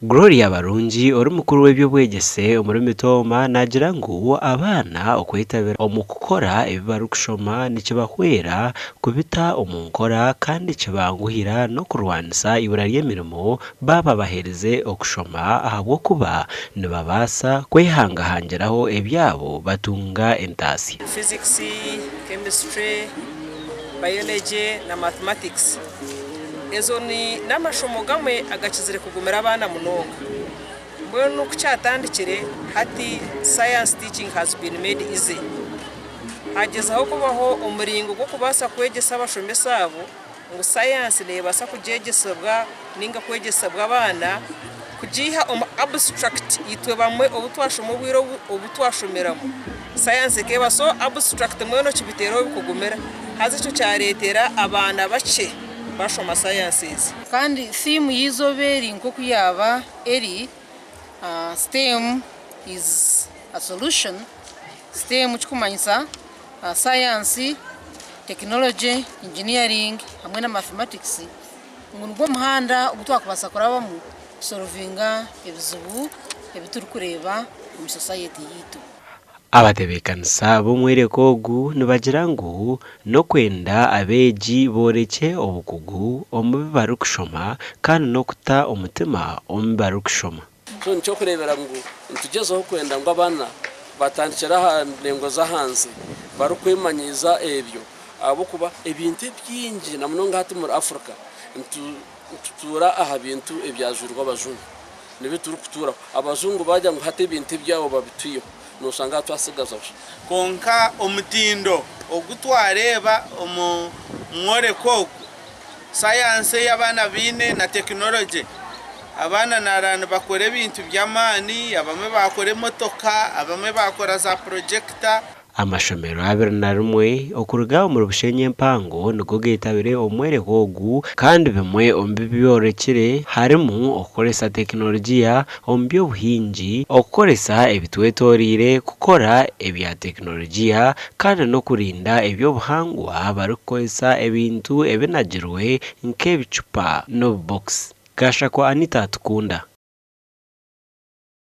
Gloria Barungi uri mukuru w'ebyobwegese omuri Mitoma nagira ngu abaana okwetabira omu kukora ebibarikushoma nikibahwera kubita omu nkora kandi kibanguhira n'okurwanisa ibura ry'emirimo baba bahereze okushoma ahabw'okuba nibabaasa kwehangahangiraho ebyabo batunga entaasya. Physics, chemistry, biology na mathematics. Ezo ni n'amashomo gamwe agakizire kugumira abana munonga. Mbwenu kucyatandikire hati science teaching has been made easy. Hagezaho kubaho umuringo gwo kubasa kwegesa abashomesa abo ngo science nebasa kujegesebwa ninga kwegesebwa abana kujiha abstract yitwe bamwe obutwashoma bwiro obutwashomeramo. Science keba so abstract mweno kibitero bikugumira hazi cyo cyaretera abana bace bashoma sciences kandi theme yizoberi nko kuyaba eri STEM is a solution. STEM chikumanyisa science, technology, engineering hamwe na mathematics ngubwo muhanda ubutwakubasa kurabamo solvinga ebizubu ebituri kureba mu society yitu. Abatebekanisa b'omwereko ogu nibagira ngu n'okwenda abeegi boreke obukugu omu bibarikushoma kandi n'okuta omutima omu bibarikushoma. So nicyo kurebera ngu ntugezeho kwenda ngo abana batandikira aha ndengo z'ahansi barukwemanyiza ebyo abo kuba ebintu byingi na munonga hati muri Afrika ntutura aha bintu ebyajurwa abazungu nibe turi kutura abazungu bajya ngo hati ibintu byabo babituyo nosanga twasigaza konka omutindo ogutwareba omworeko science y'abana bine na technology abana narana bakore ibintu by'amaani abame bakore motoka abame bakora za projector. Amashomero 21 okuruga mu Bushenyi empango nigo getabire omwereko ogu kandi bimwe ombibyorekire harimo okoresa teknolojiya ombyobuhingi okoresa ebitwetorire kukora ebya teknolojiya kandi no kurinda ebyobuhangwa barikoesa ebintu ebinagirwe nk'ebicupa no box. Gasha kwa Anita Tukunda.